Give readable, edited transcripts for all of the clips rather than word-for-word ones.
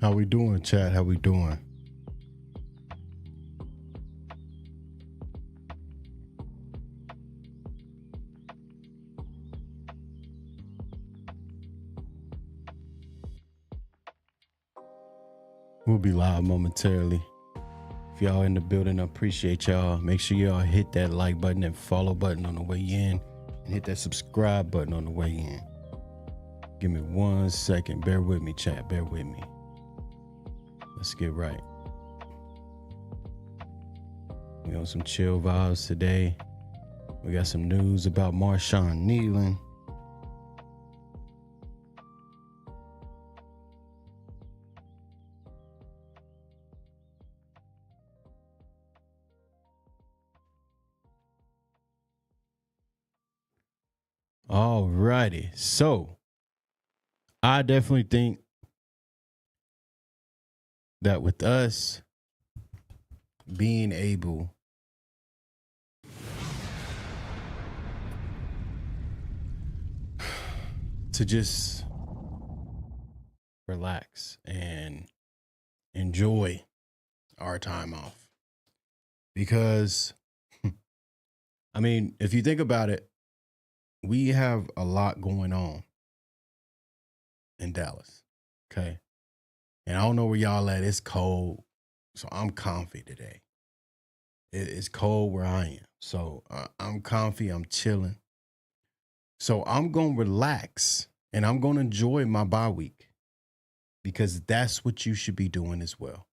How we doing, chat? How we doing? We'll be live momentarily. If y'all in the building, I appreciate y'all. Make sure y'all hit that like button and follow button on the way in, and hit that subscribe button on the way in. Give me 1 second. Bear with me, chat. Bear with me. Let's get right. We on some chill vibes today. We got some news about Marshawn kneeling. Alrighty. So I definitely think that with us being able to just relax and enjoy our time off. Because, I mean, if you think about it, we have a lot going on in Dallas. Okay. And I don't know where y'all at. It's cold. So I'm comfy today. It's cold where I am. So I'm comfy. I'm chilling. So I'm going to relax and I'm going to enjoy my bye week because that's what you should be doing as well.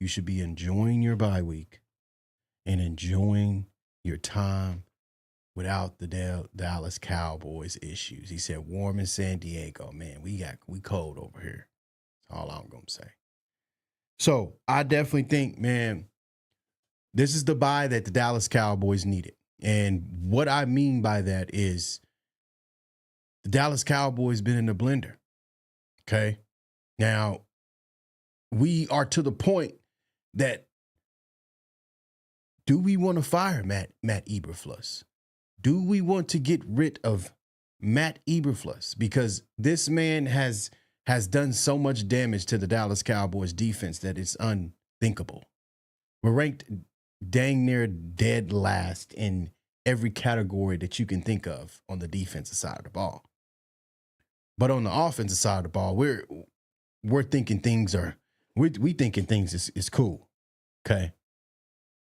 You should be enjoying your bye week and enjoying your time without the Dallas Cowboys issues. He said, warm in San Diego. Man, we cold over here. That's all I'm going to say. So I definitely think, man, this is the bye that the Dallas Cowboys needed. And what I mean by that is the Dallas Cowboys been in the blender. Okay. Now, we are to the point that do we want to fire Matt Eberflus? Do we want to get rid of Matt Eberflus? Because this man has done so much damage to the Dallas Cowboys defense that it's unthinkable. We're ranked dang near dead last in every category that you can think of on the defensive side of the ball. But on the offensive side of the ball, we're thinking things are we thinking things is cool. Okay.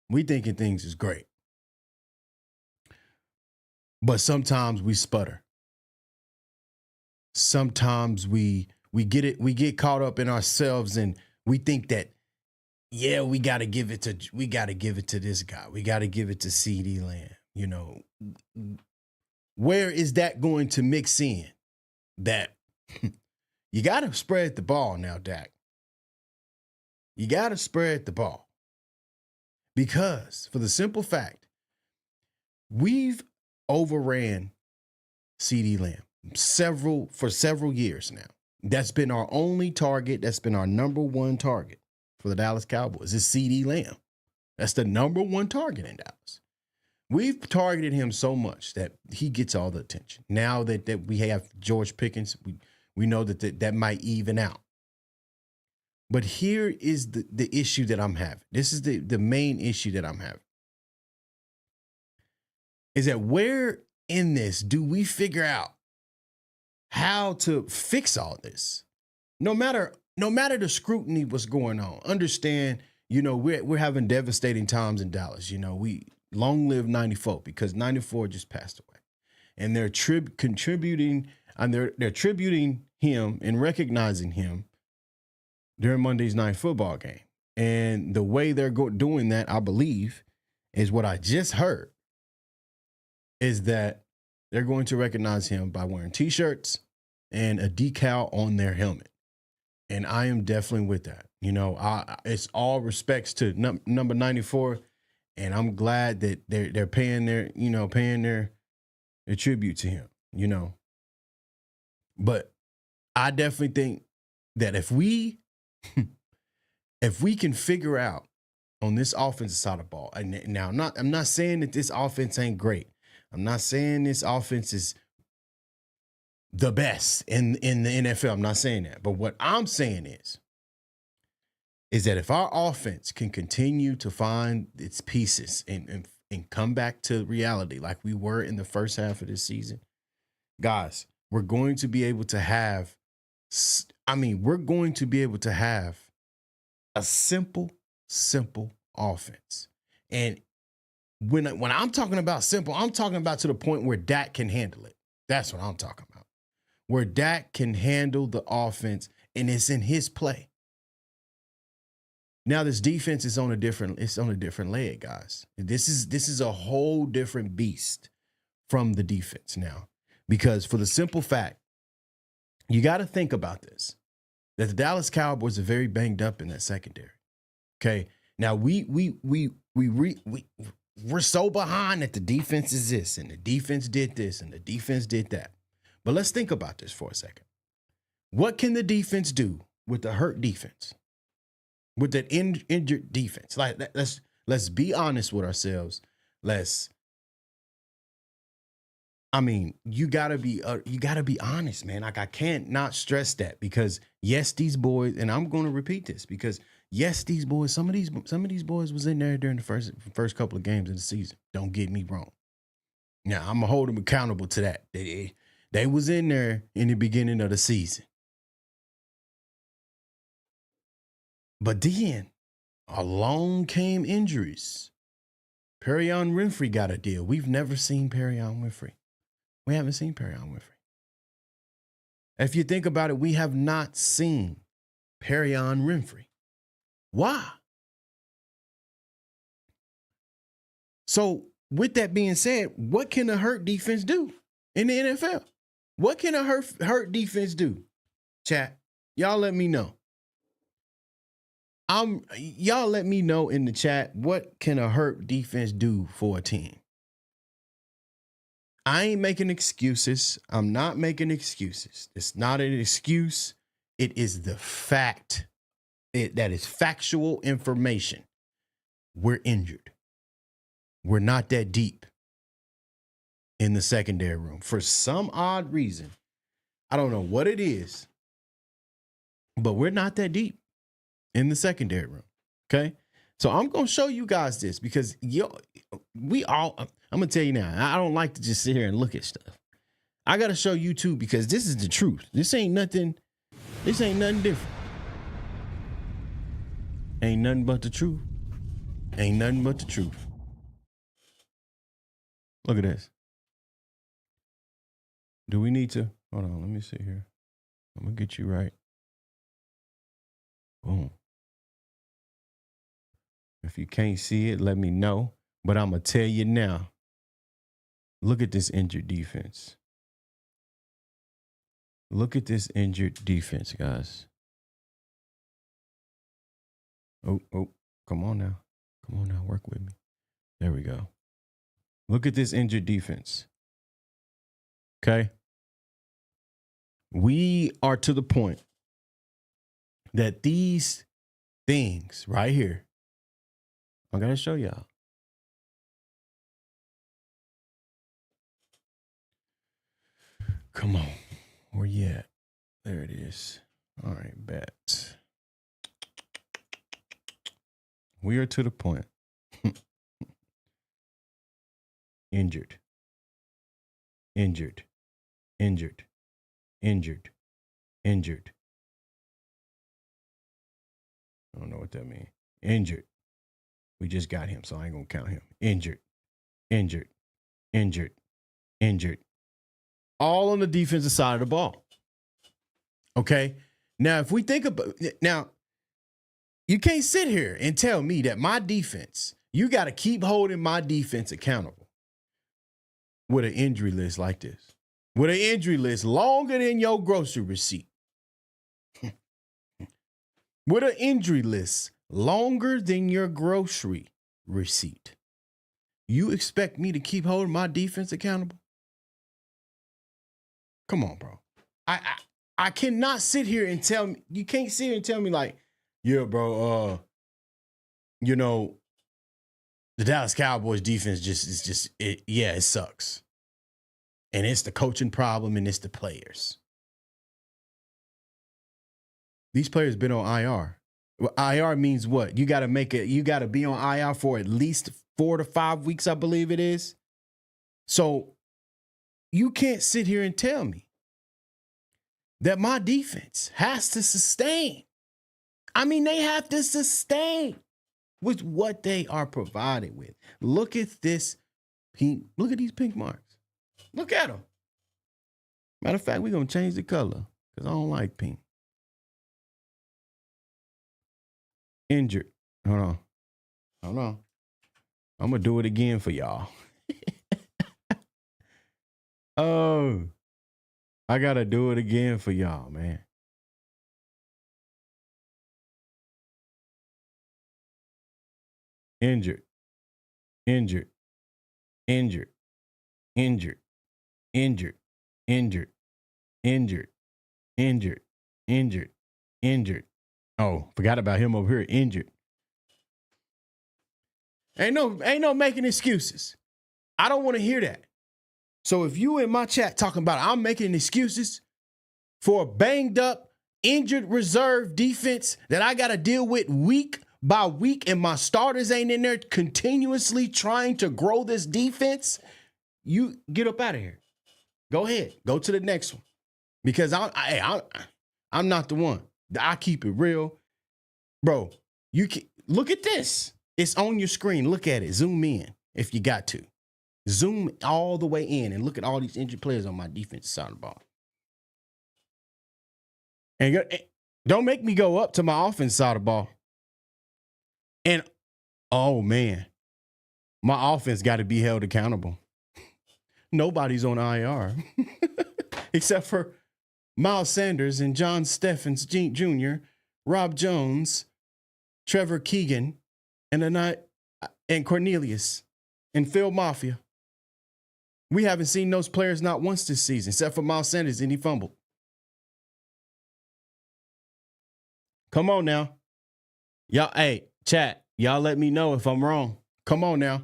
We thinking things is great. But sometimes we sputter. Sometimes we get caught up in ourselves and we think that, yeah, we gotta give it to this guy. We gotta give it to CeeDee Lamb. You know, where is that going to mix in? That you gotta spread the ball now, Dak. You gotta spread the ball. Because for the simple fact, we've overran CeeDee Lamb for several years now. That's been our only target. That's been our number one target for the Dallas Cowboys is CeeDee Lamb. That's the number one target in Dallas. We've targeted him so much that he gets all the attention. Now that we have George Pickens, we know that might even out. But here is the issue that I'm having. This is the main issue that I'm having. Is that where in this do we figure out how to fix all this? No matter the scrutiny what's going on, understand, you know, we're having devastating times in Dallas. You know, we long live 94 because 94 just passed away. And they're contributing and they're tributing him and recognizing him during Monday's Night Football game. And the way they're doing that, I believe, is what I just heard, is that they're going to recognize him by wearing T-shirts and a decal on their helmet. And I am definitely with that. You know, it's all respects to number 94, and I'm glad that they're paying their tribute to him, you know. But I definitely think that if we can figure out on this offensive side of the ball, and now I'm not saying that this offense ain't great. I'm not saying this offense is the best in the NFL. I'm not saying that. But what I'm saying is is that if our offense can continue to find its pieces and come back to reality like we were in the first half of this season, guys, we're going to be able to have, we're going to be able to have a simple offense. And when I'm talking about simple, I'm talking about to the point where Dak can handle it. That's what I'm talking about. Where Dak can handle the offense and it's in his play. Now this defense is on a different leg, guys. This is a whole different beast from the defense now. Because for the simple fact, you got to think about this, that the Dallas Cowboys are very banged up in that secondary. Okay. Now we're so behind that the defense is this and the defense did this and the defense did that. But let's think about this for a second. What can the defense do with the hurt defense? With that injured defense? Like, let's be honest with ourselves. You gotta be honest, man. Like, I can't not stress that, because yes, these boys, and I'm going to repeat this, because yes, these boys, some of these boys was in there during the first couple of games of the season. Don't get me wrong. Now I'm gonna hold them accountable to that. They was in there in the beginning of the season. But then along came injuries. Perion Winfrey got a deal. We've never seen Perion Winfrey. We haven't seen Perion Winfrey. If you think about it, we have not seen Perion Winfrey. Why? So with that being said, what can a hurt defense do in the NFL? What can a hurt defense do? Chat, y'all let me know. Y'all let me know in the chat, what can a hurt defense do for a team? I ain't making excuses. I'm not making excuses. It's not an excuse. It is the fact. That is factual information. We're injured. We're not that deep in the secondary room. For some odd reason, I don't know what it is, but we're not that deep in the secondary room. Okay. So I'm going to show you guys this, because I'm going to tell you now, I don't like to just sit here and look at stuff. I got to show you too, because this is the truth. This ain't nothing different. Ain't nothing but the truth. Ain't nothing but the truth. Look at this. Do we need to? Hold on, let me see here. I'm going to get you right. Boom. If you can't see it, let me know. But I'm going to tell you now. Look at this injured defense. Look at this injured defense, guys. Oh, come on now. Come on now, work with me. There we go. Look at this injured defense. Okay? We are to the point that these things right here, I gotta show y'all. Come on. Where you at? There it is. All right, bet. We are to the point. Injured. Injured. Injured. Injured. Injured. I don't know what that means. Injured. We just got him, so I ain't going to count him. Injured. Injured. Injured. Injured. All on the defensive side of the ball. Okay? Now, if we think about... Now, you can't sit here and tell me that my defense, you got to keep holding my defense accountable with an injury list like this. With an injury list longer than your grocery receipt. With an injury list longer than your grocery receipt. You expect me to keep holding my defense accountable? Come on, bro. I cannot sit here and tell me, you can't sit here and tell me like, yeah, bro, the Dallas Cowboys defense it sucks. And it's the coaching problem and it's the players. These players been on IR. IR means what? You got to be on IR for at least 4 to 5 weeks, I believe it is. So you can't sit here and tell me that my defense has to sustain. I mean, they have to sustain with what they are provided with. Look at this pink. Look at these pink marks. Look at them. Matter of fact, we're going to change the color because I don't like pink. Injured. Hold on. I'm going to do it again for y'all. Oh, I got to do it again for y'all, man. Injured. Injured. Injured. Injured. Injured. Injured. Injured. Injured. Injured. Injured. Oh, forgot about him over here. Injured. Ain't no making excuses. I don't want to hear that. So if you in my chat talking about I'm making excuses for a banged up, injured reserve defense that I got to deal with week by week and my starters ain't in there continuously trying to grow this defense, you get up out of here. Go ahead. Go to the next one. Because I'm not the one. I keep it real. Bro, you can look at this. It's on your screen. Look at it. Zoom in if you got to. Zoom all the way in and look at all these injured players on my defensive side of the ball. And don't make me go up to my offense side of the ball. And, oh, man, my offense got to be held accountable. Nobody's on IR except for Miles Sanders and John Steffens Jr., Rob Jones, Trevor Keegan, and Cornelius and Phil Mafia. We haven't seen those players not once this season, except for Miles Sanders, and he fumbled. Come on now. Y'all, hey, chat, y'all let me know if I'm wrong. Come on now.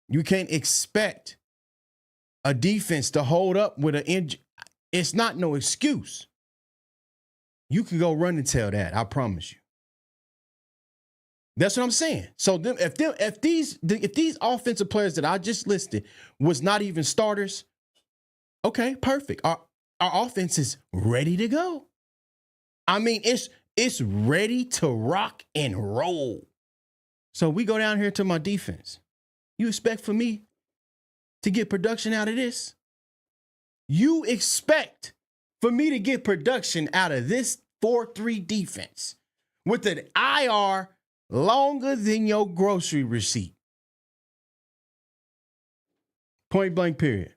You can't expect a defense to hold up with an injury. It's not no excuse. You can go run and tell that, I promise you. That's what I'm saying. So if these offensive players that I just listed was not even starters, okay, perfect. Our offense is ready to go. I mean, it's ready to rock and roll. So we go down here to my defense. You expect for me to get production out of this? You expect for me to get production out of this 4-3 defense with an IR longer than your grocery receipt. Point blank, period.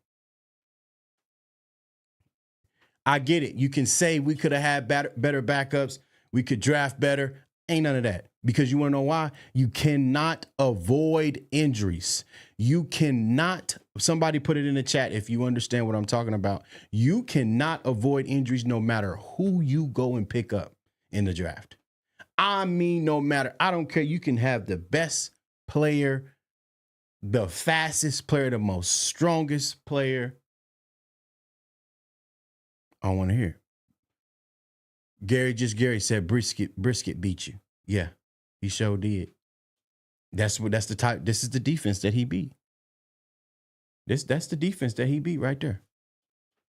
I get it. You can say we could have had better backups. We could draft better. Ain't none of that. Because you want to know why? You cannot avoid injuries. You cannot, somebody put it in the chat if you understand what I'm talking about. You cannot avoid injuries no matter who you go and pick up in the draft. I mean, no matter, I don't care. You can have the best player, the fastest player, the most strongest player. I want to hear. Gary said Brisket beat you. Yeah, he sure did. That's the type. This is the defense that he beat. That's the defense that he beat right there.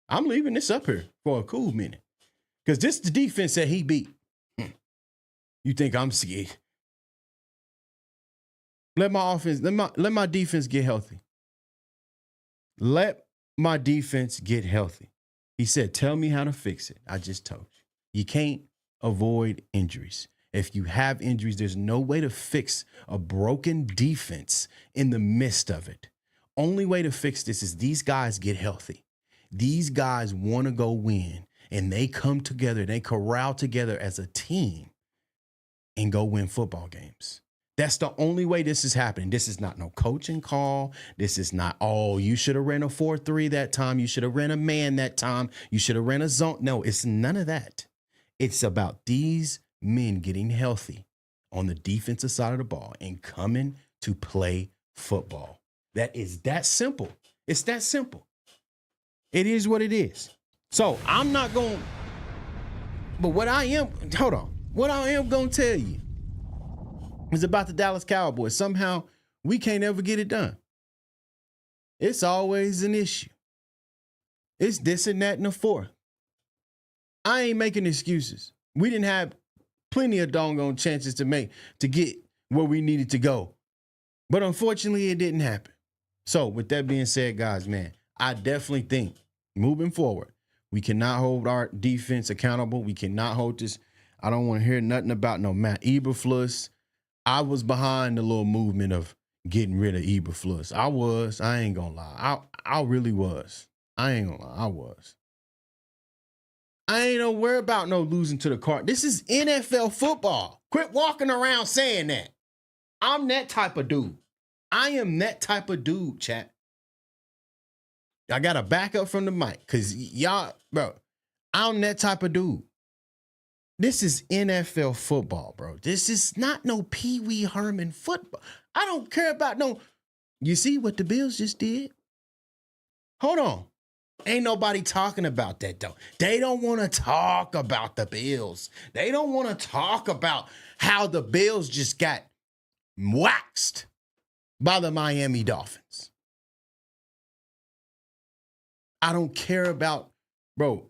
I'm leaving this up here for a cool minute. Because this is the defense that he beat. You think I'm scared? Let my defense get healthy. Let my defense get healthy. He said, tell me how to fix it. I just told you. You can't avoid injuries. If you have injuries, there's no way to fix a broken defense in the midst of it. Only way to fix this is these guys get healthy. These guys want to go win, and they come together, they corral together as a team and go win football games. That's the only way this is happening. This is not no coaching call. This is not, oh, you should have ran a 4-3 that time. You should have ran a man that time. You should have ran a zone. No, it's none of that. It's about these men getting healthy on the defensive side of the ball and coming to play football. That is that simple. It's that simple. It is what it is. So I'm not going. But what I am, hold on, what I am gonna tell you is about the Dallas Cowboys. Somehow we can't ever get it done. It's always an issue. It's this and that and the fourth. I ain't making excuses. We didn't have plenty of doggone chances to get where we needed to go. But unfortunately, it didn't happen. So with that being said, guys, man, I definitely think moving forward, we cannot hold our defense accountable. We cannot hold this. I don't want to hear nothing about no Matt Eberflus. I was behind the little movement of getting rid of Eberflus. I ain't gonna lie. I really was. I ain't gonna lie. I was. I ain't no worry about no losing to the Cardinals. This is NFL football. Quit walking around saying that. I'm that type of dude. I am that type of dude, chat. I got to back up from the mic because y'all, bro, I'm that type of dude. This is NFL football, bro. This is not no Pee Wee Herman football. I don't care about no. You see what the Bills just did? Hold on. Ain't nobody talking about that, though. They don't want to talk about the Bills. They don't want to talk about how the Bills just got waxed by the Miami Dolphins. I don't care about, bro,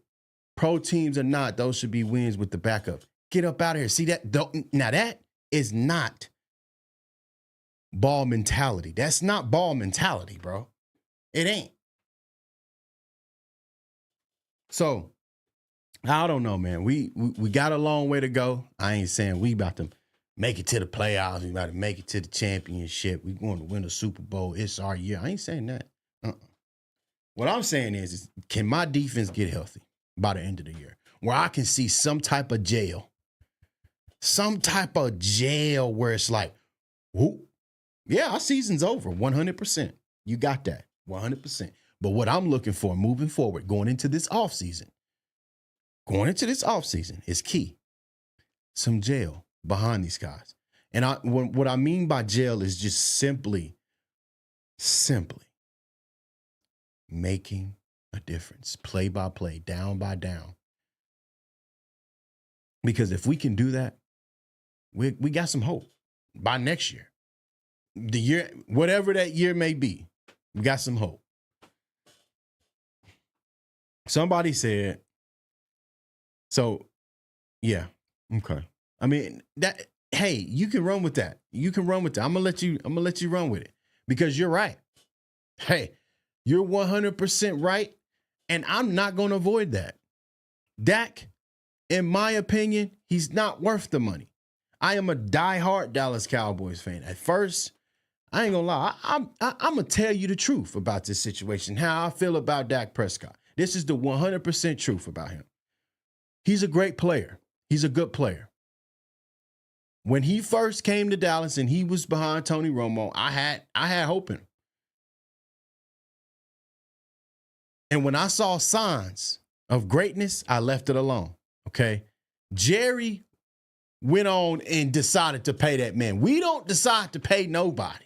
pro teams or not, those should be wins with the backup. Get up out of here. See that? Now that is not ball mentality. That's not ball mentality, bro. It ain't. So, I don't know, man. We got a long way to go. I ain't saying we about to make it to the playoffs. We about to make it to the championship. We going to win a Super Bowl. It's our year. I ain't saying that. What I'm saying is can my defense get healthy by the end of the year where I can see some type of jail where it's like, whoop, yeah, our season's over 100%. You got that 100%. But what I'm looking for moving forward, going into this offseason is key. Some jail behind these guys. And what I mean by jail is just simply making a difference, play by play, down by down. Because if we can do that, we got some hope by next year. The year, whatever that year may be, we got some hope. Somebody said, so yeah, okay. I mean, that, hey, you can run with that. I'm gonna let you run with it because you're right. Hey, you're 100% right, and I'm not gonna avoid that. Dak, in my opinion, he's not worth the money. I am a diehard Dallas Cowboys fan. At first, I ain't gonna lie. I'm gonna tell you the truth about this situation, how I feel about Dak Prescott. This is the 100% truth about him. He's a great player. He's a good player. When he first came to Dallas and he was behind Tony Romo, I had hope in him. And when I saw signs of greatness, I left it alone. Okay. Jerry went on and decided to pay that man. We don't decide to pay nobody.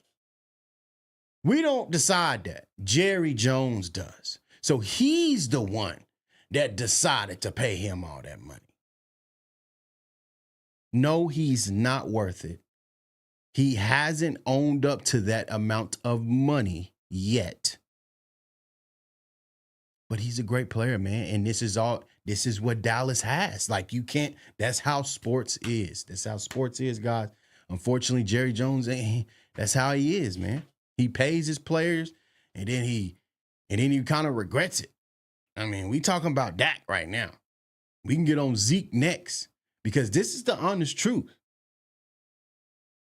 We don't decide that. Jerry Jones does. So he's the one that decided to pay him all that money. No, he's not worth it. He hasn't owned up to that amount of money yet. But he's a great player, man. And this is what Dallas has. Like, you can't, that's how sports is. That's how sports is, guys. Unfortunately, Jerry Jones, that's how he is, man. He pays his players and then he kind of regrets it. I mean, we talking about Dak right now. We can get on Zeke next because this is the honest truth.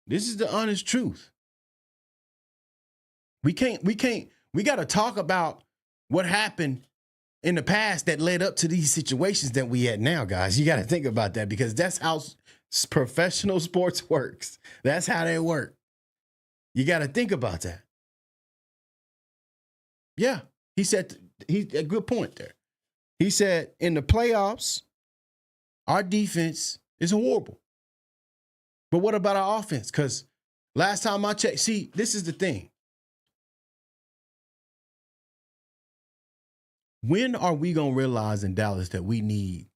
This is the honest truth. We got to talk about what happened in the past that led up to these situations that we at now, guys. You got to think about that because that's how professional sports works. That's how they work. You got to think about that. Yeah, he said, a good point there. He said in the playoffs, our defense is horrible. But what about our offense? Because last time I checked, see, this is the thing. When are we going to realize in Dallas that we need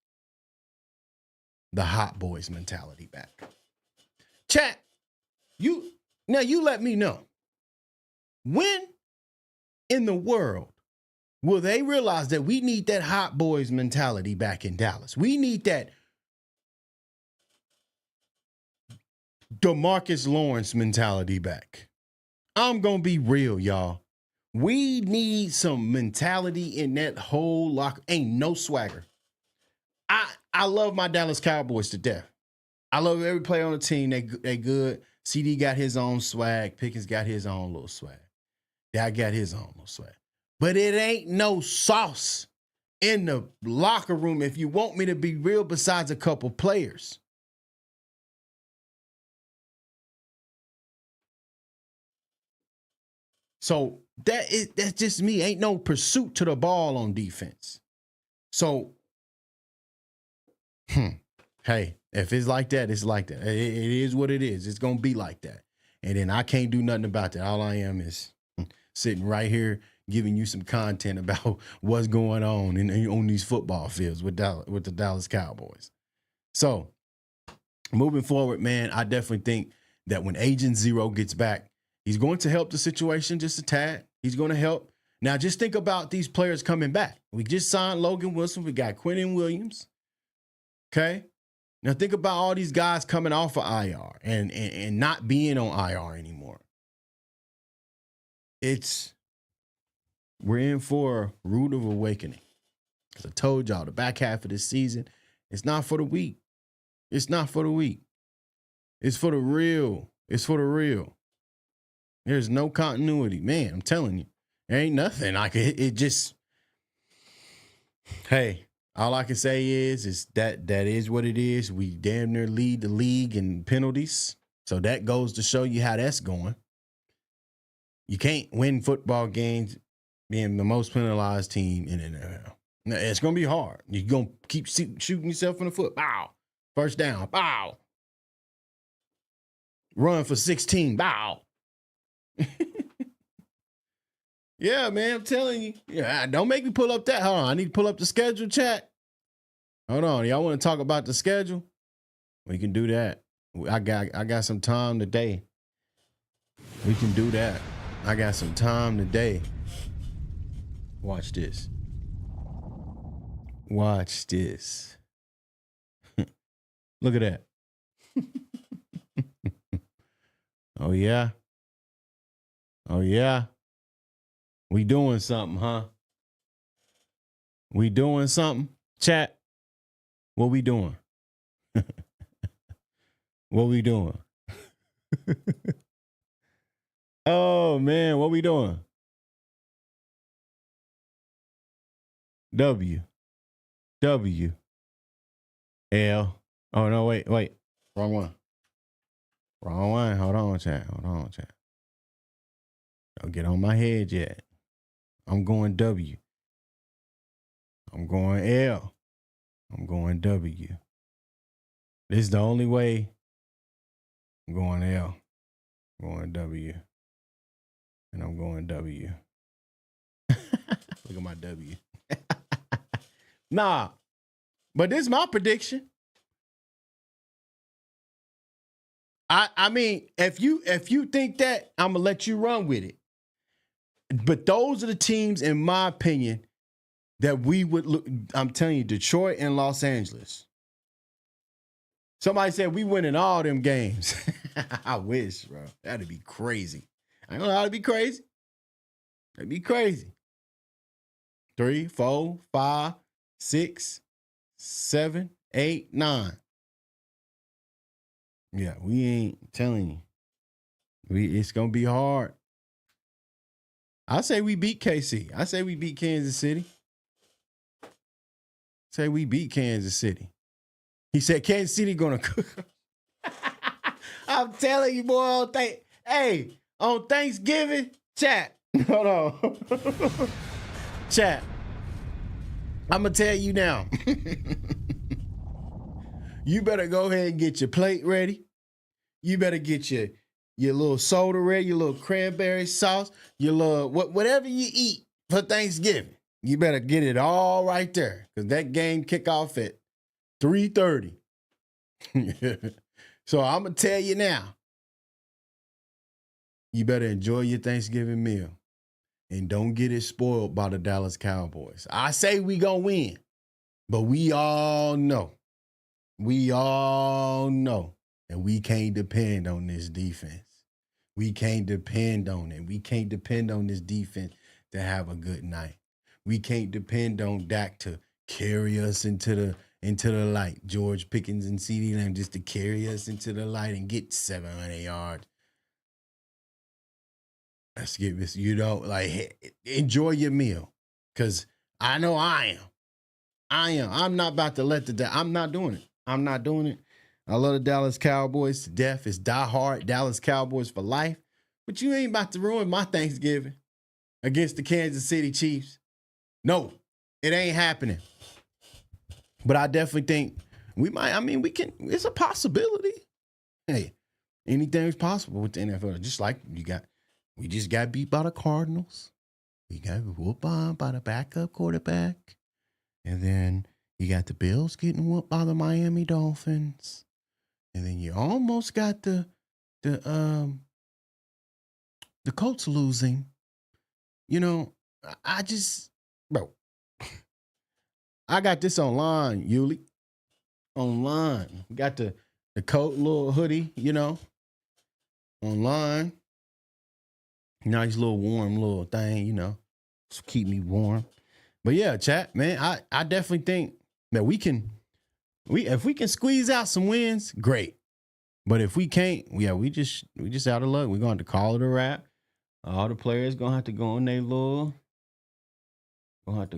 the hot boys mentality back. Chat, you let me know. When in the world will they realize that we need that hot boys mentality back in Dallas? We need that DeMarcus Lawrence mentality back. I'm going to be real, y'all. We need some mentality in that whole locker. Ain't no swagger. I love my Dallas Cowboys to death. I love every player on the team. They good. CD got his own swag. Pickens got his own little swag. Dak got his own little swag. But it ain't no sauce in the locker room, if you want me to be real, besides a couple players. So that's just me. Ain't no pursuit to the ball on defense. So, hey, if it's like that, it's like that. It is what it is. It's going to be like that. And then I can't do nothing about that. All I am is sitting right here giving you some content about what's going on on these football fields with the Dallas Cowboys. So, moving forward, man, I definitely think that when Agent Zero gets back, he's going to help the situation just a tad. He's going to help. Now, just think about these players coming back. We just signed Logan Wilson. We got Quentin Williams. Okay? Now, think about all these guys coming off of IR and not being on IR anymore. We're in for a rude of awakening. Because I told y'all, the back half of this season, it's not for the weak. It's not for the weak. It's for the real. It's for the real. There's no continuity. Man, I'm telling you. There ain't nothing. It just, hey, all I can say is that is what it is. We damn near lead the league in penalties. So that goes to show you how that's going. You can't win football games being the most penalized team in the NFL. Now, it's going to be hard. You're going to keep shooting yourself in the foot. Bow. First down. Bow. Run for 16. Bow. Yeah, man, I'm telling you. Yeah, don't make me pull up that. Hold on. I need to pull up the schedule, chat. Hold on. Y'all want to talk about the schedule? We can do that. I got some time today. We can do that. I got some time today. Watch this. Watch this. Look at that. Oh, yeah. Oh, yeah. We doing something, huh? We doing something? Chat. What we doing? What we doing? Oh, man. What we doing? W. L. Oh, no, wait. Wrong one. Hold on, chat. Don't get on my head yet. I'm going W. I'm going L. I'm going W. This is the only way. I'm going L. I'm going W. And I'm going W. Look at my W. Nah. But this is my prediction. I mean, if you think that, I'm gonna let you run with it. But those are the teams, in my opinion, that we would look. I'm telling you, Detroit and Los Angeles. Somebody said we winning all them games. I wish, bro. That'd be crazy. I don't know how to be crazy. That'd be crazy. 3, 4, 5, 6, 7, 8, 9. Yeah, we ain't telling you. It's gonna be hard. I say we beat KC. I say we beat Kansas City. Say we beat Kansas City. He said Kansas City gonna cook. I'm telling you, boy. On Thanksgiving, chat. Hold on. Chat. I'm gonna tell you now. You better go ahead and get your plate ready. You better get your little soda ready, your little cranberry sauce, your little whatever you eat for Thanksgiving. You better get it all right there, because that game kick off at 3:30. So I'm going to tell you now, you better enjoy your Thanksgiving meal and don't get it spoiled by the Dallas Cowboys. I say we going to win, but we all know, and we can't depend on this defense. We can't depend on it. We can't depend on this defense to have a good night. We can't depend on Dak to carry us into the light. George Pickens and CeeDee Lamb just to carry us into the light and get 700 yards. Let's get this, enjoy your meal. Because I know I am. I'm not about to I'm not doing it. I love the Dallas Cowboys to death. It's diehard Dallas Cowboys for life. But you ain't about to ruin my Thanksgiving against the Kansas City Chiefs. No, it ain't happening. But I definitely think we can, it's a possibility. Hey, anything's possible with the NFL. Just like we just got beat by the Cardinals. We got whooped by the backup quarterback. And then you got the Bills getting whooped by the Miami Dolphins. And then you almost got the Colts losing. I got this online, Yuli. Online. Got the coat little hoodie, online. Nice little warm little thing, to keep me warm. But yeah, chat, man, I definitely think that if we can squeeze out some wins, great. But if we can't, we just out of luck. We're going to call it a wrap. All the players gonna have to go on their little hold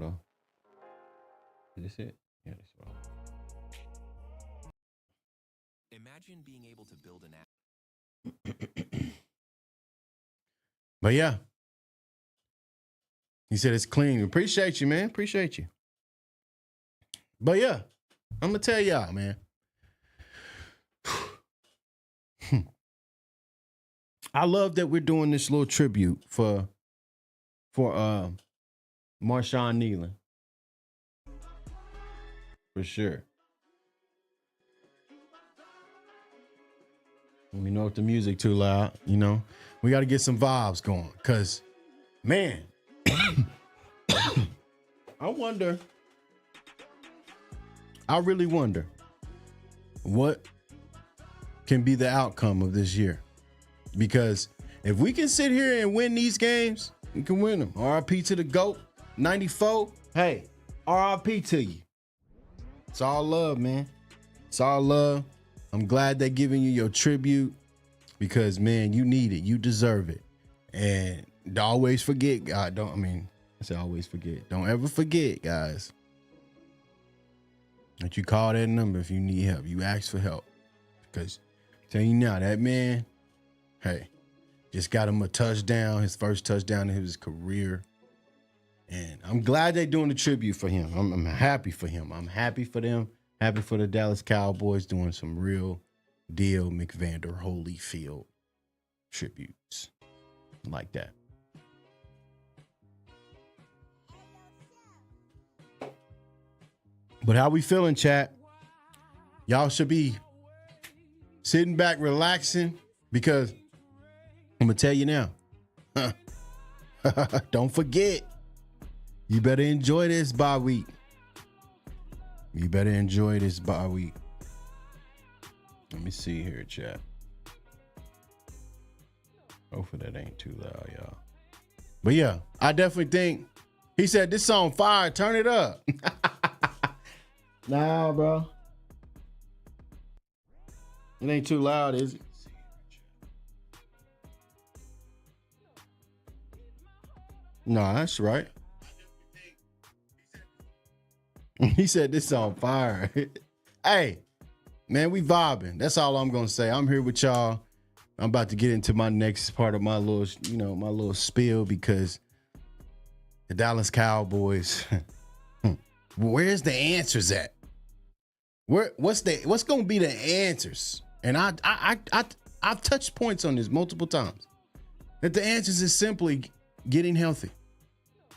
on. Is this it? Yeah, this is wrong. Imagine being able to build an app. But yeah. He said it's clean. Appreciate you, man. Appreciate you. But yeah, I'm gonna tell y'all, man. I love that we're doing this little tribute for Marshawn Nealon. For sure. Let me know if the music too loud, We got to get some vibes going. Because, man, I really wonder what can be the outcome of this year. Because if we can sit here and win these games, we can win them. RIP to the GOAT, 94. Hey, RIP to you. It's all love, man. It's all love. I'm glad they're giving you your tribute because, man, you need it. You deserve it. And always forget, God, don't ever forget, guys, that you call that number if you need help. You ask for help. Because I'm telling you now, that man, hey, just got him a touchdown, his first touchdown in his career. And I'm glad they're doing the tribute for him. I'm happy for him. I'm happy for them. Happy for the Dallas Cowboys doing some real deal McVander Holyfield tributes like that. But how we feeling, chat? Y'all should be sitting back, relaxing, because I'm going to tell you now. Don't forget. You better enjoy this bye week. Let me see here, chat. Hopefully that ain't too loud, y'all. But yeah, I definitely think he said this song fire. Turn it up. Nah, bro. It ain't too loud, is it? No, that's right. He said this on fire. Hey, man, we vibing. That's all I'm gonna say. I'm here with y'all. I'm about to get into my next part of my little spiel because the Dallas Cowboys. Where's the answers at? What's gonna be the answers? And I've touched points on this multiple times. That the answers is simply getting healthy.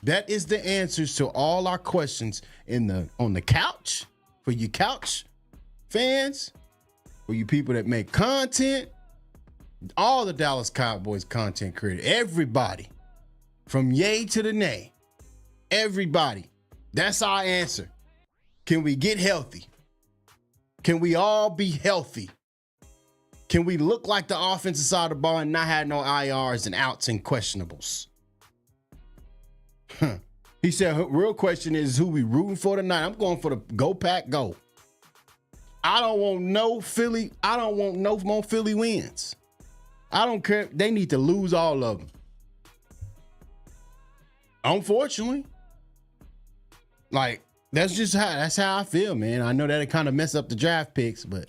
That is the answers to all our questions on the couch, for you couch fans, for you people that make content, all the Dallas Cowboys content creators, everybody, from yay to the nay, everybody. That's our answer. Can we get healthy? Can we all be healthy? Can we look like the offensive side of the ball and not have no IRs and outs and questionables? He said, real question is who we rooting for tonight. I'm going for the Go Pack Go. I don't want no Philly. I don't want no more Philly wins. I don't care. They need to lose all of them. Unfortunately. Like, that's how I feel, man. I know that it kind of mess up the draft picks, but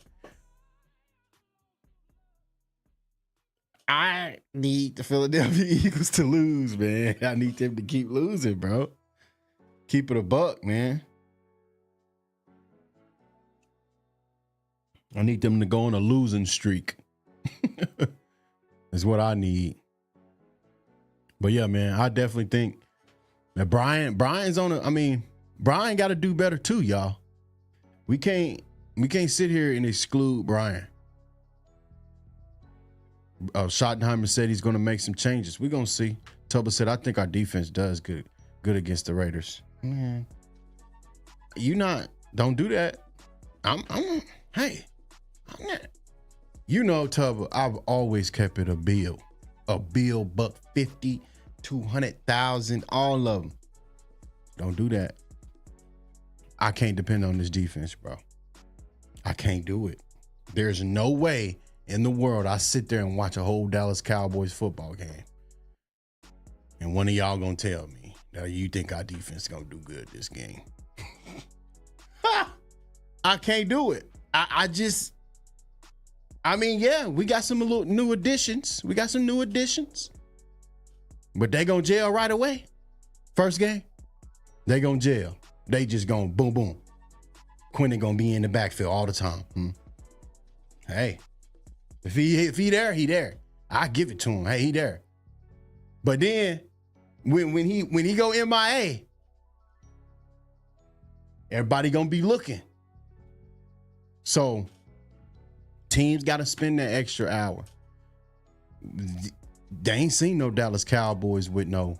I need the Philadelphia Eagles to lose, man. I need them to keep losing, bro. Keep it a buck, man. I need them to go on a losing streak. Is what I need. But yeah, man, I definitely think that Brian's on Brian got to do better too, y'all. We can't sit here and exclude Brian. Schottenheimer said he's going to make some changes. We're going to see. Tubba said, I think our defense does good against the Raiders. Man, don't do that. I'm not. You know, Tubba, I've always kept it a bill. $150, 200,000, all of them. Don't do that. I can't depend on this defense, bro. I can't do it. There's no way in the world I sit there and watch a whole Dallas Cowboys football game and one of y'all gonna tell me that you think our defense is gonna do good this game. I can't do it. Yeah, we got some little new additions. We got some new additions. But they gonna jail right away. First game, they gonna jail. They just gonna boom, boom. Quentin gonna be in the backfield all the time. Hey, if he there, he there. I give it to him. Hey, he there. But then when he go MIA, everybody gonna be looking. So teams got to spend that extra hour. They ain't seen no Dallas Cowboys with no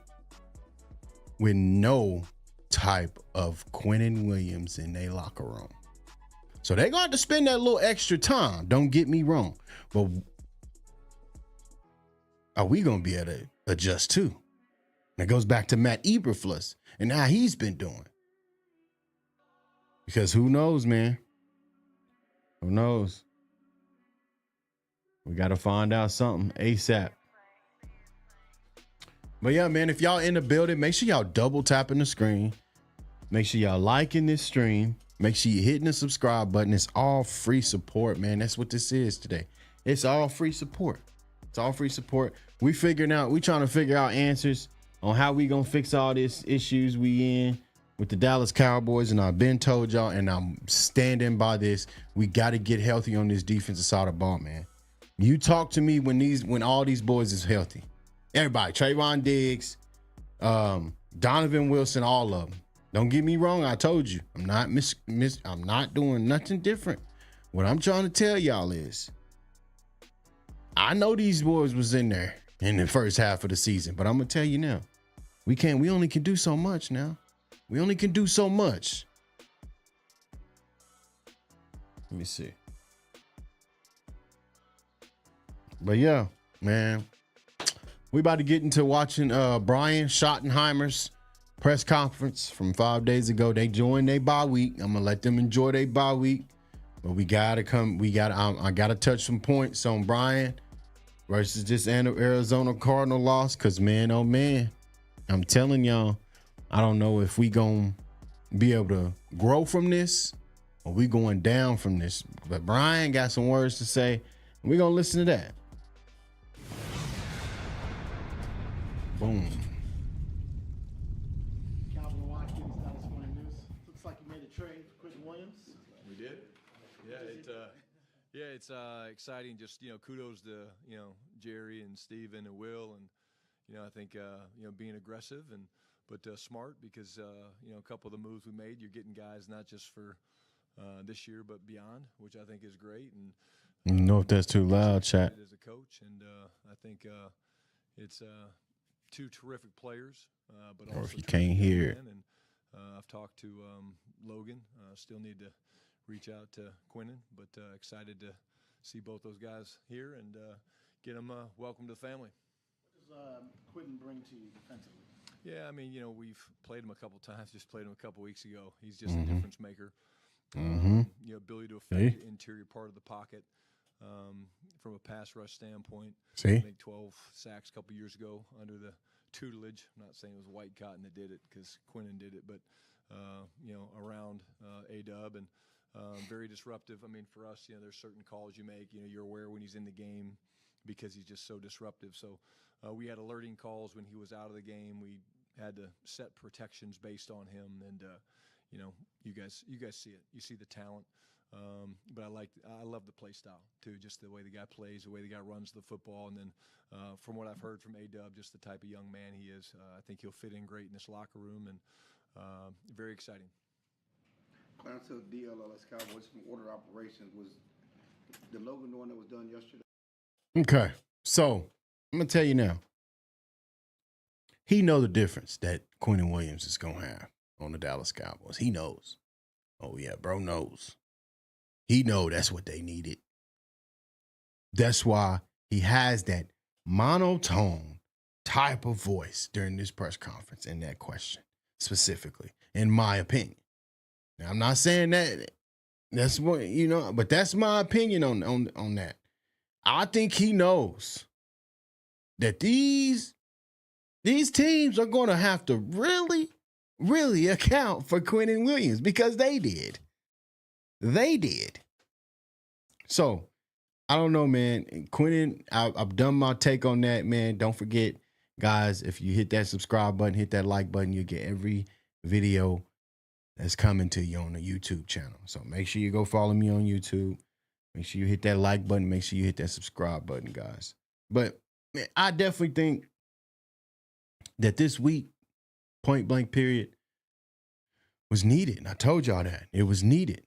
type of Quentin Williams in their locker room. So they're going to have to spend that little extra time. Don't get me wrong. But are we going to be able to adjust too? That goes back to Matt Eberflus and how he's been doing. Because who knows, man? Who knows? We got to find out something ASAP. But yeah, man, if y'all in the building, make sure y'all double tapping the screen. Make sure y'all liking this stream. Make sure you hitting the subscribe button. It's all free support, man. That's what this is today. It's all free support. It's all free support. We trying to figure out answers on how we gonna fix all these issues we in with the Dallas Cowboys. And I've been told y'all, and I'm standing by this. We got to get healthy on this defensive side of the ball, man. You talk to me when all these boys is healthy. Everybody, Trayvon Diggs, Donovan Wilson, all of them. Don't get me wrong. I told you, I'm not I'm not doing nothing different. What I'm trying to tell y'all is, I know these boys was in there in the first half of the season, but I'm gonna tell you now, we only can do so much now. We only can do so much. Let me see. But yeah, man, we about to get into watching Brian Schottenheimer's press conference from 5 days ago. They joined their bye week. I'm gonna let them enjoy their bye week, but I gotta touch some points on Brian versus this Arizona Cardinal loss. Cause man, oh man, I'm telling y'all, I don't know if we gonna be able to grow from this or we going down from this. But Brian got some words to say. We're gonna listen to that. Boom. Calvin Watkins, Dallas Morning News. Looks like you made a trade for Quentin Williams. We did. Yeah, it's exciting. Just kudos to Jerry and Steven and Will, and I think being aggressive, smart because a couple of the moves we made, you're getting guys not just for this year but beyond, which I think is great. And You know if that's too loud, chat. as a coach, and I think it's two terrific players, but Or also if you terrific can't young hear it. men. And I've talked to Logan. Still need to reach out to Quinnen, but excited to see both those guys here and get them welcome to the family. What does Quentin bring to you defensively? Yeah, I mean, we've played him a couple times. Just played him a couple weeks ago. He's just a difference maker. Ability to affect the interior part of the pocket from a pass rush standpoint. See? I think 12 sacks a couple years ago under the tutelage. I'm not saying it was White Cotton that did it because Quinnen did it, but around A-Dub and very disruptive. I mean, for us, there's certain calls you make. You're aware when he's in the game because he's just so disruptive. So we had alerting calls when he was out of the game. We had to set protections based on him, and you guys see it. You see the talent. But I love the play style too, just the way the guy plays, the way the guy runs the football, and then from what I've heard from A-Dub, just the type of young man he is. I think he'll fit in great in this locker room, and very exciting. Clarence to Dallas Cowboys from order operations. Was the Logan one that was done yesterday? Okay, so I'm gonna tell you now. He knows the difference that Quinnen Williams is gonna have on the Dallas Cowboys. He knows. Oh yeah, bro knows. He know that's what they needed. That's why he has that monotone type of voice during this press conference and that question specifically, in my opinion. Now, I'm not saying that that's what, but that's my opinion on that. I think he knows that these teams are going to have to really, really account for Quinnen Williams because they did. They did. So, I don't know, man. Quinnen, I've done my take on that, man. Don't forget, guys, if you hit that subscribe button, hit that like button, you get every video that's coming to you on the YouTube channel. So make sure you go follow me on YouTube. Make sure you hit that like button. Make sure you hit that subscribe button, guys. But man, I definitely think that this week, point blank period, was needed. And I told y'all that. It was needed.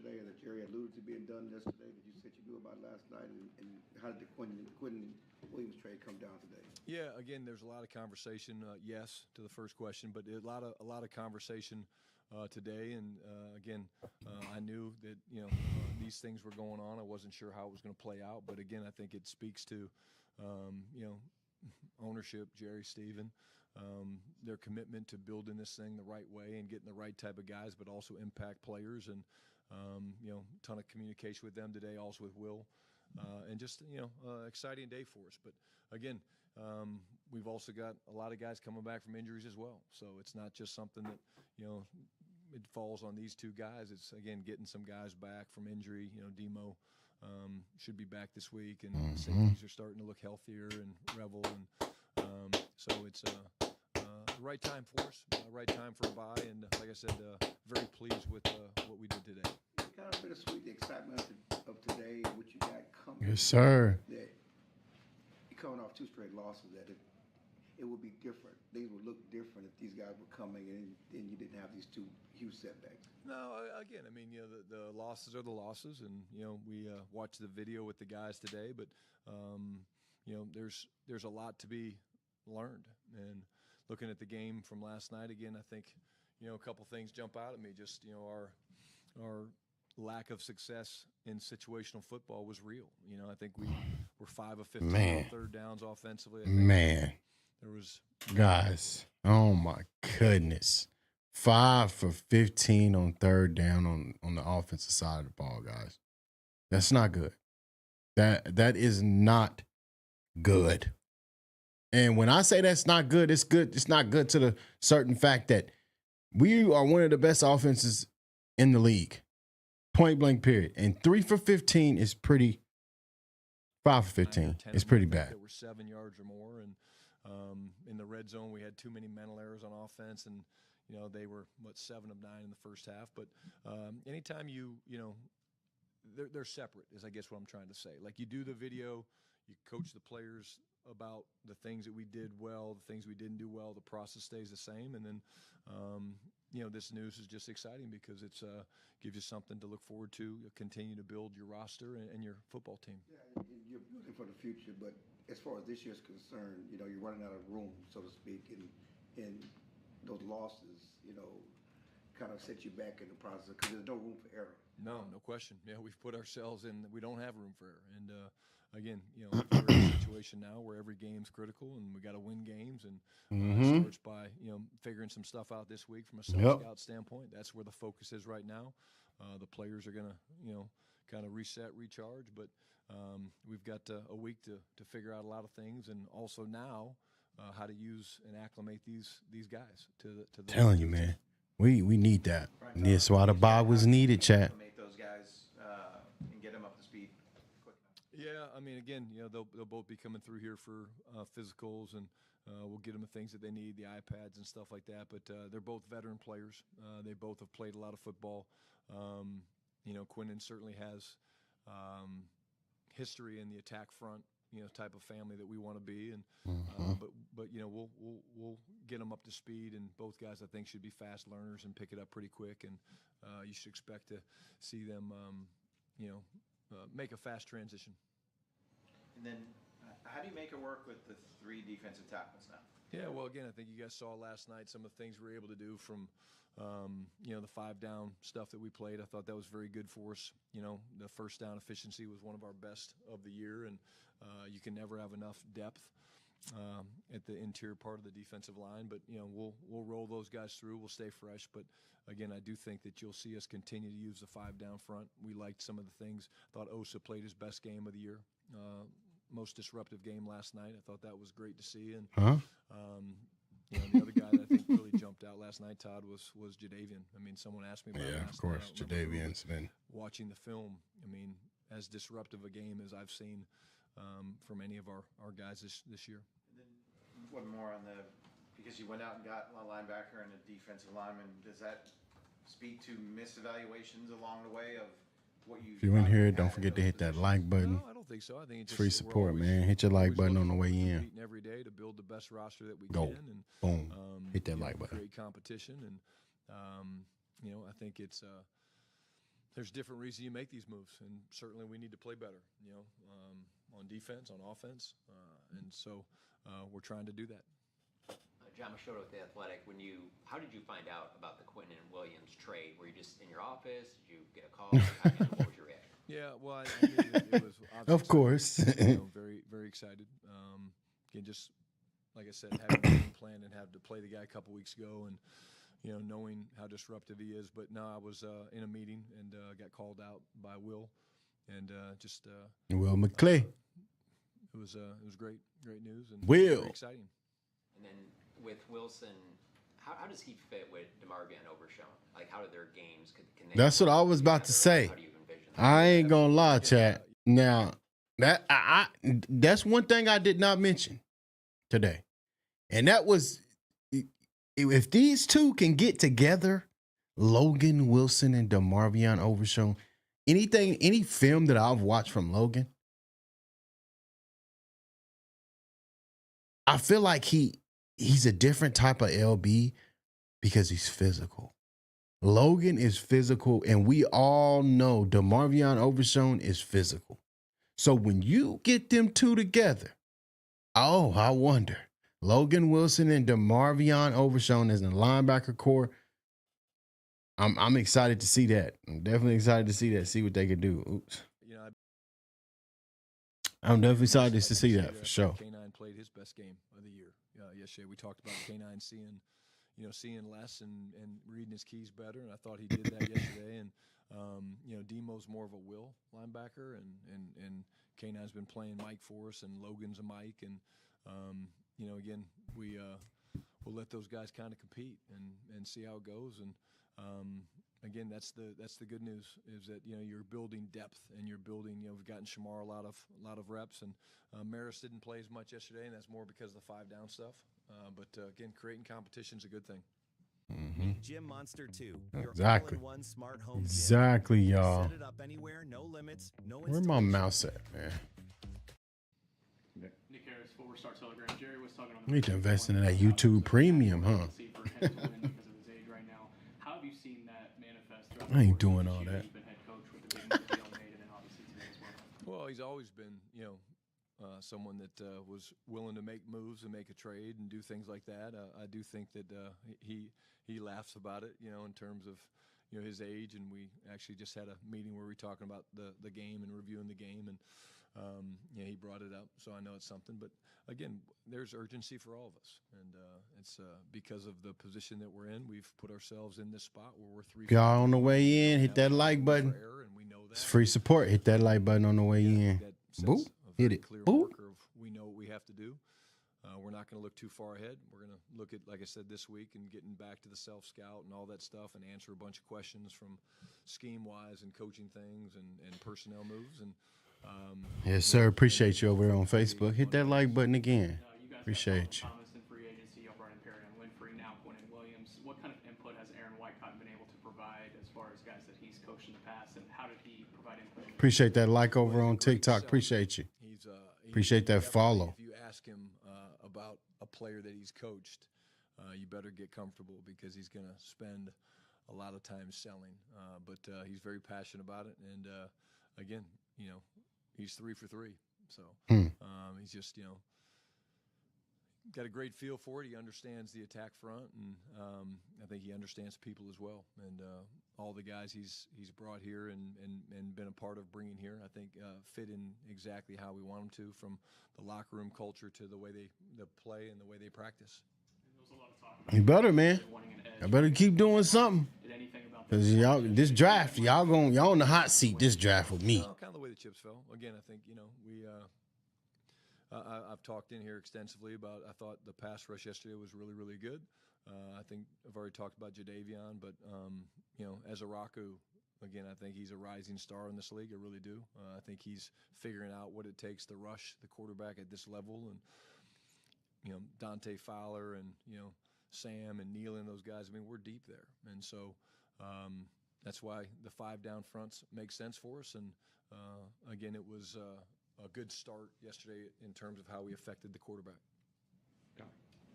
Today, that Jerry alluded to being done yesterday that you said you knew about last night, and how did the Quentin Williams trade come down today? Yeah, again, there's a lot of conversation. Yes, to the first question, but a lot of conversation today. And again, I knew that these things were going on. I wasn't sure how it was going to play out, but again, I think it speaks to ownership, Jerry, Steven, their commitment to building this thing the right way and getting the right type of guys, but also impact players. And ton of communication with them today, also with Will, and just exciting day for us. But again, we've also got a lot of guys coming back from injuries as well. So it's not just something that it falls on these two guys. It's again getting some guys back from injury. Demo should be back this week, and safeties are starting to look healthier, and Revel, and so it's the right time for us, right time for a bye, and like I said, very pleased with what we did today. Kind of bittersweet, the excitement of today, what you got coming. Yes, sir. That you're coming off 2 straight losses, that it would be different. Things would look different if these guys were coming and you didn't have these 2 huge setbacks. No, again, I mean, the losses are the losses, and we watched the video with the guys today, but there's a lot to be learned. And looking at the game from last night again, I think a couple things jump out at me. Just our lack of success in situational football was real. I think we were 5 of 15 on third downs offensively. Man, there was guys. Oh my goodness. 5 for 15 on third down on the offensive side of the ball, guys. That's not good. That is not good. And when I say that's not good, it's good. It's not good to the certain fact that we are one of the best offenses in the league. Point blank period. And 3 for 15 is pretty. 5 for 15 is pretty bad. That were 7 yards or more, and in the red zone we had too many mental errors on offense, and they were 7 of 9 in the first half. But anytime they're separate, is I guess what I'm trying to say. Like, you do the video, you coach the players about the things that we did well, the things we didn't do well. The process stays the same, and then this news is just exciting because it's gives you something to look forward to. Continue to build your roster and your football team. Yeah, you're building for the future, but as far as this year's concerned, you're running out of room, so to speak, and those losses, kind of set you back in the process because there's no room for error. No question. Yeah, we've put ourselves in. We don't have room for error. And again, we're in a situation now where every game's critical, and we got to win games. And it starts by figuring some stuff out this week from a self-scout standpoint. That's where the focus is right now. The players are gonna kind of reset, recharge, but we've got a week to figure out a lot of things, and also now how to use and acclimate these guys to the Telling you, man. We need that. And that's why the bye was needed, chat. Make those guys and get them up to speed quick enough. Yeah, I mean, again, they'll both be coming through here for physicals, and we'll get them the things that they need, the iPads and stuff like that. But they're both veteran players. They both have played a lot of football. Quinnen certainly has history in the attack front, type of family that we want to be, and but we'll get them up to speed, and both guys I think should be fast learners and pick it up pretty quick, and you should expect to see them make a fast transition. And then, how do you make it work with the 3 defensive tackles now? Yeah, well, again, I think you guys saw last night some of the things we were able to do from the 5-down stuff that we played. I thought that was very good for us. The first down efficiency was one of our best of the year, and you can never have enough depth at the interior part of the defensive line. But we'll roll those guys through. We'll stay fresh. But again, I do think that you'll see us continue to use the 5-down front. We liked some of the things. Thought Osa played his best game of the year. Most disruptive game last night. I thought that was great to see. And the other guy that I think really jumped out last night, Todd, was Jadeveon. I mean, someone asked me about it last night. Of course, Jadeveon's been watching the film. I mean, as disruptive a game as I've seen from any of our guys this year. And then one more on because you went out and got a linebacker and a defensive lineman. Does that speak to misevaluations along the way of what you? If you in here, don't forget to hit that like button. No, I don't think so. I think it's free support, man. Hit your like button on the way in. Every day to build the best roster that we Go. can, and Boom. Hit that like button. Create competition, and I think it's there's different reasons you make these moves, and certainly we need to play better. On defense, on offense, and so we're trying to do that. John Machado with The Athletic. How did you find out about the Quinnen and Williams trade? Were you just in your office? Did you get a call? What was your reaction? Yeah, well, I knew that it was obviously of course. very, very excited. Again, just like I said, having a game plan and had to play the guy a couple weeks ago, and knowing how disruptive he is. But no, I was in a meeting and got called out by Will, and just Will McClay. It was great news and Will. very exciting. And then with Wilson, how does he fit with DeMarvin and Overshown? Like, how do their games? Can they? That's what I was about to say. How do you envision that? I ain't gonna lie, chat. Now that that's one thing I did not mention today, and that was if these two can get together, Logan Wilson and DeMarvion Overshown. Any film that I've watched from Logan, I feel like he's a different type of LB because he's physical. Logan is physical, and we all know DeMarvion Overshown is physical. So when you get them two together, oh, I wonder. Logan Wilson and DeMarvion Overshown as a linebacker core. I'm excited to see that. I'm definitely excited to see that. See what they can do. Oops. I'm definitely excited to see that for sure. K9 played his best game of the year yesterday. We talked about K9 seeing less and reading his keys better, and I thought he did that yesterday. And Demo's more of a will linebacker, and K9's been playing Mike for us, and Logan's a Mike, and again we'll let those guys kind of compete and see how it goes. And again, that's the good news is that you're building depth and you're building. We've gotten Shamar a lot of reps, and Maris didn't play as much yesterday, and that's more because of the 5-down stuff. But again, creating competition is a good thing. Mm-hmm. Gym Monster 2. Your Exactly. all-in-one smart home gym. Exactly, y'all. Set it up anywhere, no limits, no Where my mouse at, man? Nick Harris, Forward Star Telegram. Jerry was talking on We need to first invest one in that about YouTube the Premium, huh? urgency for him to win because of his age right now. How have you seen that manifest throughout I ain't the course doing of all this year? that. You've been head coach with the big move that y'all made, and then obviously today as well. Well, he's always been, someone that was willing to make moves and make a trade and do things like that. I do think that he laughs about it, in terms of his age. And we actually just had a meeting where we were talking about the game and reviewing the game, and he brought it up, so I know it's something. But again, there's urgency for all of us, and it's because of the position that we're in. We've put ourselves in this spot where we're three. Y'all on the way in, hit that like button. And we know that. It's free support. Hit that like button on the way in. Boop. Hit it. Clear Boop. marker of we know what we have to do. We're not going to look too far ahead. We're going to look at, like I said, this week and getting back to the self-scout and all that stuff and answer a bunch of questions from scheme-wise and coaching things and personnel moves. And Yes, sir. Appreciate you over there on Facebook. Hit that like button again. You guys Appreciate you. Thomas in free agency. Y'all brought in Perry and Winfrey, now Quentin Williams. What kind of input has Aaron Wycott been able to provide as far as guys that he's coached in the past, and how did he provide input? Appreciate that like over on TikTok. Appreciate you. Appreciate that follow. If you ask him about a player that he's coached, you better get comfortable because he's going to spend a lot of time selling. But he's very passionate about it. And, again, he's 3 for 3. So he's just, got a great feel for it. He understands the attack front, and I think he understands people as well. And all the guys he's brought here and been a part of bringing here, I think fit in exactly how we want them to, from the locker room culture to the way they play and the way they practice. You better, man. I better keep doing something. Cause y'all, this draft, y'all on the hot seat. This draft with me. Kind of the way the chips fell. Again, I think we. I've talked in here extensively about. I thought the pass rush yesterday was really, really good. I think I've already talked about Jadeveon, but as a Raku, again, I think he's a rising star in this league. I really do. I think he's figuring out what it takes to rush the quarterback at this level, and Dante Fowler and Sam and Neal and those guys. I mean, we're deep there, and so that's why the 5 down fronts make sense for us. And again, it was a good start yesterday in terms of how we affected the quarterback.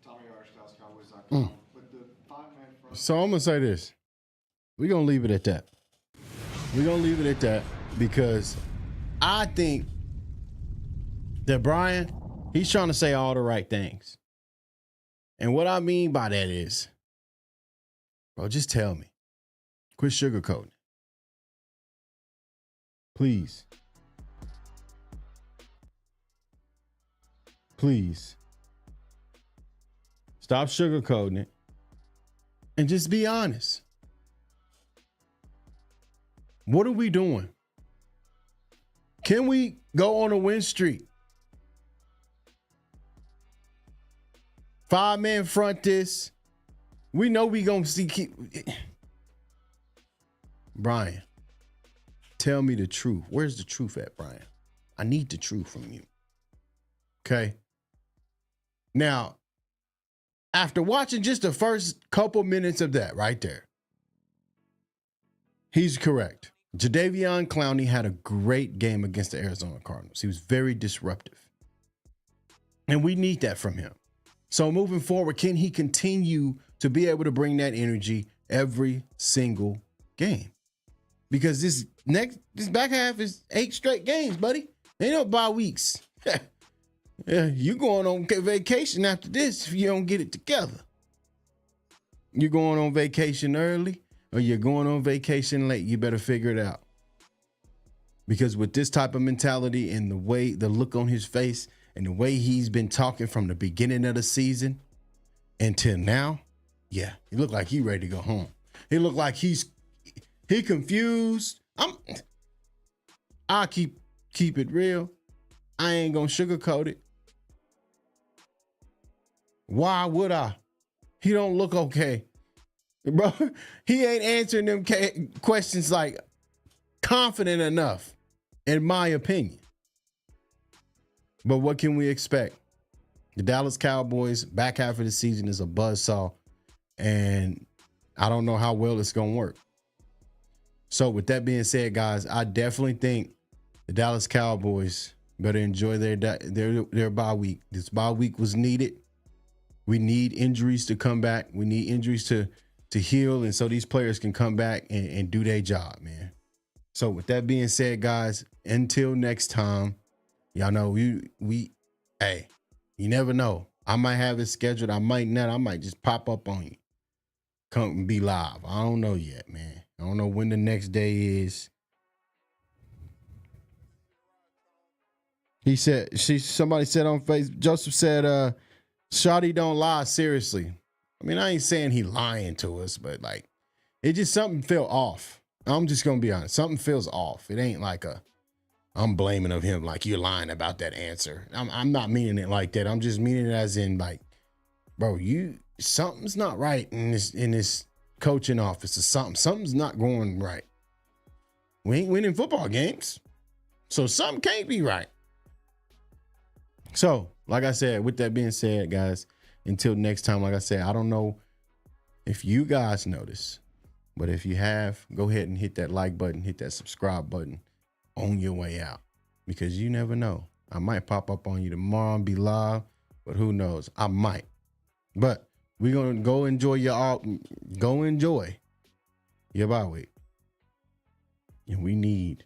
Tommy Arch, Dallas Cowboys.com. With the 5-man front. So I'm gonna say this. We're gonna leave it at that. We're gonna leave it at that because I think that Brian, he's trying to say all the right things. And what I mean by that is, bro, just tell me. Quit sugarcoating. Please. Please. Stop sugarcoating it and just be honest. What are we doing? Can we go on a win streak? 5-man front this. We know we gonna see. Brian, tell me the truth. Where's the truth at, Brian? I need the truth from you. Okay. Now, after watching just the first couple minutes of that right there, he's correct. Jadeveon Clowney had a great game against the Arizona Cardinals. He was very disruptive. And we need that from him. So moving forward, can he continue to be able to bring that energy every single game? Because this back half is 8 straight games, buddy. Ain't no bye weeks. Yeah, you going on vacation after this if you don't get it together. You're going on vacation early or you're going on vacation late. You better figure it out. Because with this type of mentality and the look on his face and the way he's been talking from the beginning of the season until now, yeah, he look like he ready to go home. He look like he confused. I'll keep it real. I ain't gonna sugarcoat it. Why would I? He don't look okay. Bro, he ain't answering them questions like confident enough, in my opinion. But what can we expect? The Dallas Cowboys back half of the season is a buzzsaw, and I don't know how well it's going to work. So with that being said, guys, I definitely think the Dallas Cowboys better enjoy their bye week. This bye week was needed. We need injuries to come back. We need injuries to heal, and so these players can come back and do their job, man. So with that being said, guys, until next time, y'all know hey, you never know. I might have it scheduled. I might not. I might just pop up on you. Come and be live. I don't know yet, man. I don't know when the next day is. Somebody said on Facebook, Joseph said, Shawty don't lie, seriously. I mean, I ain't saying he lying to us, but like, it just something felt off. I'm just gonna be honest. Something feels off. It ain't like I'm blaming of him like you're lying about that answer. I'm not meaning it like that. I'm just meaning it as in like, bro, something's not right in this coaching office or something. Something's not going right. We ain't winning football games. So something can't be right. So, like I said, with that being said, guys, until next time, like I said, I don't know if you guys notice, but if you have, go ahead and hit that like button, hit that subscribe button on your way out, because you never know. I might pop up on you tomorrow and be live, but who knows? I might. But we're going to go enjoy your bye week. And we need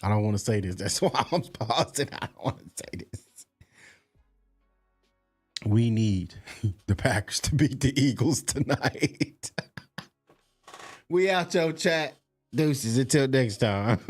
I don't want to say this. That's why I'm pausing. I don't want to say this. We need the Packers to beat the Eagles tonight. We out, your chat. Deuces. Until next time.